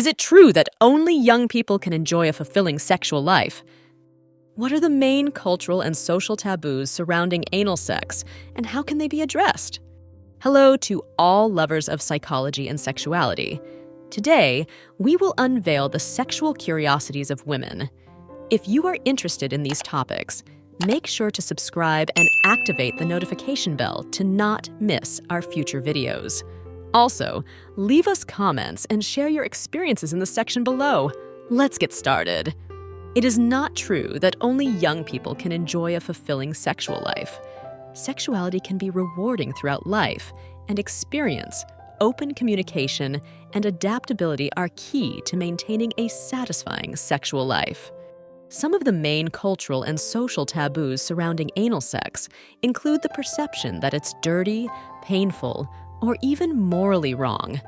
Is it true that only young people can enjoy a fulfilling sexual life? What are the main cultural and social taboos surrounding anal sex, and how can they be addressed? Hello to all lovers of psychology and sexuality. Today, we will unveil the sexual curiosities of women. If you are interested in these topics, make sure to subscribe and activate the notification bell to not miss our future videos. Also, leave us comments and share your experiences in the section below. Let's get started. It is not true that only young people can enjoy a fulfilling sexual life. Sexuality can be rewarding throughout life, and experience, open communication, and adaptability are key to maintaining a satisfying sexual life. Some of the main cultural and social taboos surrounding anal sex include the perception that it's dirty, painful, or even morally wrong.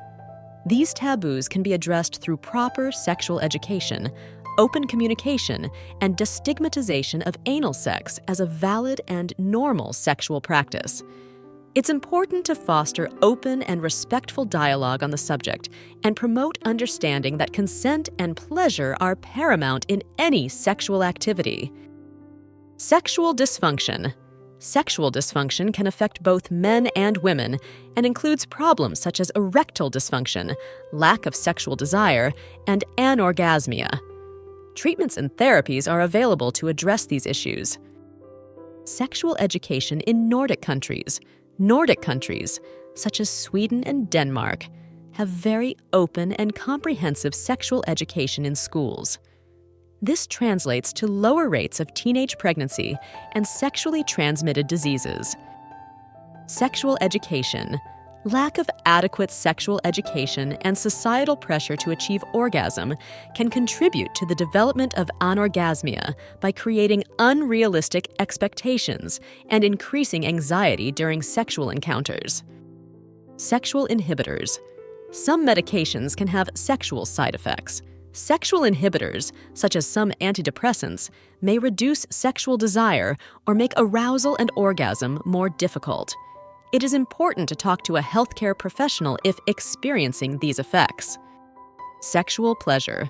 These taboos can be addressed through proper sexual education, open communication, and destigmatization of anal sex as a valid and normal sexual practice. It's important to foster open and respectful dialogue on the subject and promote understanding that consent and pleasure are paramount in any sexual activity. Sexual dysfunction. Sexual dysfunction can affect both men and women and includes problems such as erectile dysfunction, lack of sexual desire, and anorgasmia. Treatments and therapies are available to address these issues. Sexual education in Nordic countries. Nordic countries, such as Sweden and Denmark, have very open and comprehensive sexual education in schools. This translates to lower rates of teenage pregnancy and sexually transmitted diseases. Sexual education. Lack of adequate sexual education and societal pressure to achieve orgasm can contribute to the development of anorgasmia by creating unrealistic expectations and increasing anxiety during sexual encounters. Sexual inhibitors. Some medications can have sexual side effects. Sexual inhibitors, such as some antidepressants, may reduce sexual desire or make arousal and orgasm more difficult. It is important to talk to a healthcare professional if experiencing these effects. Sexual pleasure.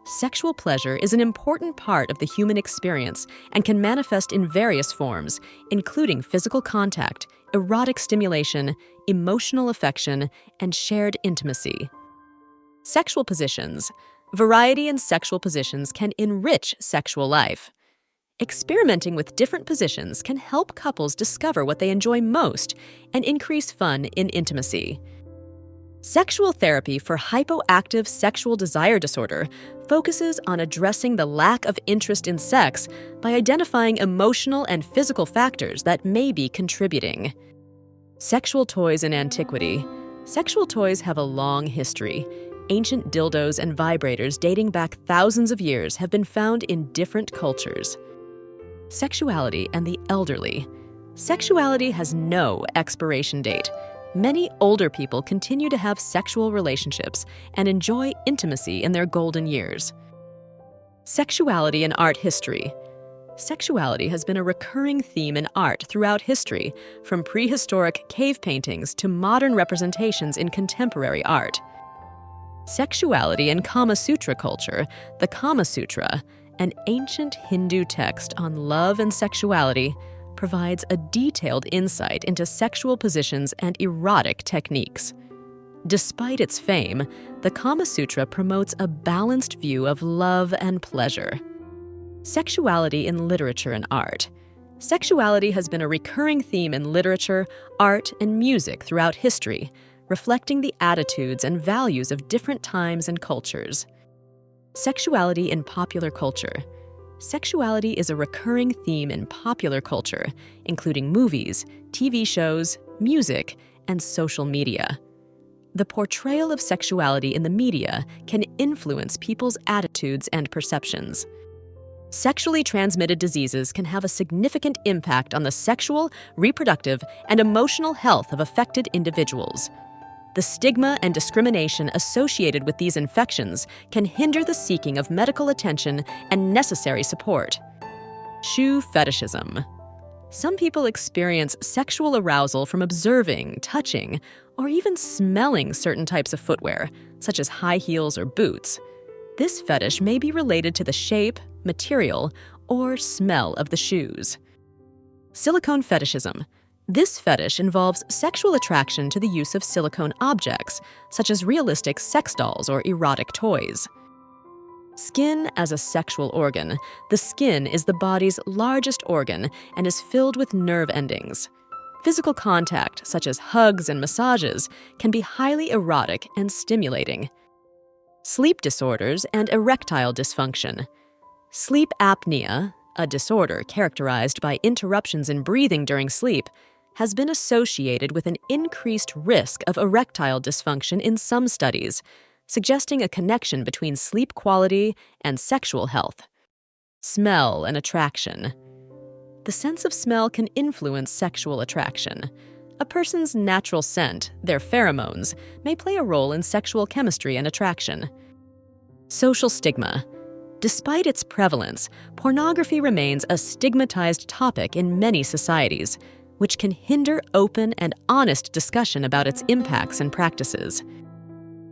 Sexual pleasure is an important part of the human experience and can manifest in various forms, including physical contact, erotic stimulation, emotional affection, and shared intimacy. Sexual positions. Variety in sexual positions can enrich sexual life. Experimenting with different positions can help couples discover what they enjoy most and increase fun in intimacy. Sexual therapy for hypoactive sexual desire disorder focuses on addressing the lack of interest in sex by identifying emotional and physical factors that may be contributing. Sexual toys in antiquity. Sexual toys have a long history. Ancient dildos and vibrators dating back thousands of years have been found in different cultures. Sexuality and the elderly. Sexuality has no expiration date. Many older people continue to have sexual relationships and enjoy intimacy in their golden years. Sexuality and art history. Sexuality has been a recurring theme in art throughout history, from prehistoric cave paintings to modern representations in contemporary art. Sexuality and Kama Sutra culture. The Kama Sutra, an ancient Hindu text on love and sexuality, provides a detailed insight into sexual positions and erotic techniques. Despite its fame, the Kama Sutra promotes a balanced view of love and pleasure. Sexuality in literature and art. Sexuality has been a recurring theme in literature, art, and music throughout history, reflecting the attitudes and values of different times and cultures. Sexuality in popular culture. Sexuality is a recurring theme in popular culture, including movies, TV shows, music, and social media. The portrayal of sexuality in the media can influence people's attitudes and perceptions. Sexually transmitted diseases can have a significant impact on the sexual, reproductive, and emotional health of affected individuals. The stigma and discrimination associated with these infections can hinder the seeking of medical attention and necessary support. Shoe fetishism. Some people experience sexual arousal from observing, touching, or even smelling certain types of footwear, such as high heels or boots. This fetish may be related to the shape, material, or smell of the shoes. Silicone fetishism. This fetish involves sexual attraction to the use of silicone objects, such as realistic sex dolls or erotic toys. Skin as a sexual organ. The skin is the body's largest organ and is filled with nerve endings. Physical contact, such as hugs and massages, can be highly erotic and stimulating. Sleep disorders and erectile dysfunction. Sleep apnea, a disorder characterized by interruptions in breathing during sleep, has been associated with an increased risk of erectile dysfunction in some studies, suggesting a connection between sleep quality and sexual health. Smell and attraction. The sense of smell can influence sexual attraction. A person's natural scent, their pheromones, may play a role in sexual chemistry and attraction. Social stigma. Despite its prevalence, pornography remains a stigmatized topic in many societies, which can hinder open and honest discussion about its impacts and practices.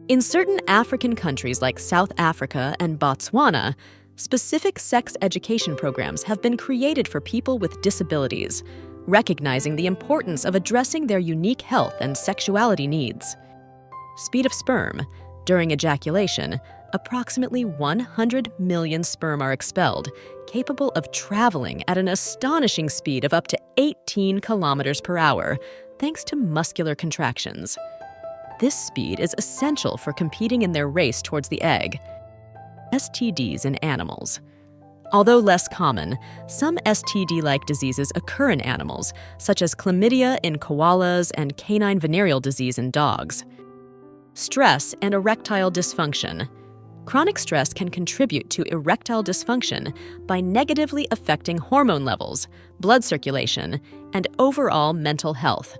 In certain African countries like South Africa and Botswana, specific sex education programs have been created for people with disabilities, recognizing the importance of addressing their unique health and sexuality needs. Speed of sperm. During ejaculation, approximately 100 million sperm are expelled, capable of traveling at an astonishing speed of up to 18 kilometers per hour, thanks to muscular contractions. This speed is essential for competing in their race towards the egg. STDs in animals. Although less common, some STD-like diseases occur in animals, such as chlamydia in koalas and canine venereal disease in dogs. Stress and erectile dysfunction. Chronic stress can contribute to erectile dysfunction by negatively affecting hormone levels, blood circulation, and overall mental health.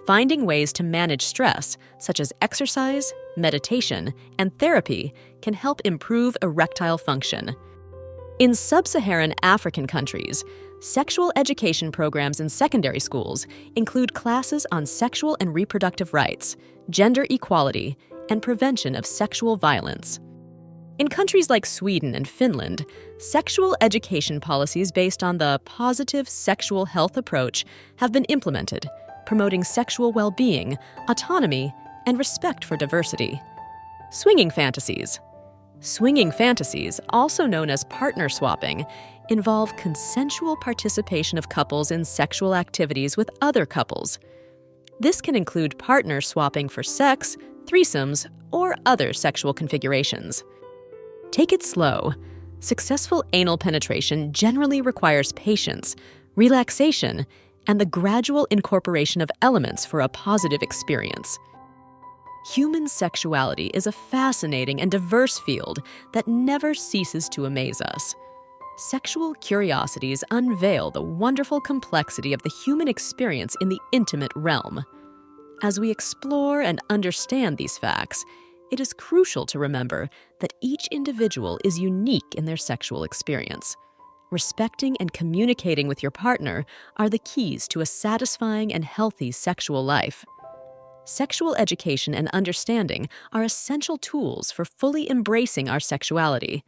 Finding ways to manage stress, such as exercise, meditation, and therapy, can help improve erectile function. In sub-Saharan African countries, sexual education programs in secondary schools include classes on sexual and reproductive rights, gender equality, and prevention of sexual violence. In countries like Sweden and Finland, sexual education policies based on the positive sexual health approach have been implemented, promoting sexual well-being, autonomy, and respect for diversity. Swinging fantasies. Swinging fantasies, also known as partner swapping, involve consensual participation of couples in sexual activities with other couples. This can include partner swapping for sex, threesomes, or other sexual configurations. Take it slow. Successful anal penetration generally requires patience, relaxation, and the gradual incorporation of elements for a positive experience. Human sexuality is a fascinating and diverse field that never ceases to amaze us. Sexual curiosities unveil the wonderful complexity of the human experience in the intimate realm. As we explore and understand these facts, it is crucial to remember that each individual is unique in their sexual experience. Respecting and communicating with your partner are the keys to a satisfying and healthy sexual life. Sexual education and understanding are essential tools for fully embracing our sexuality.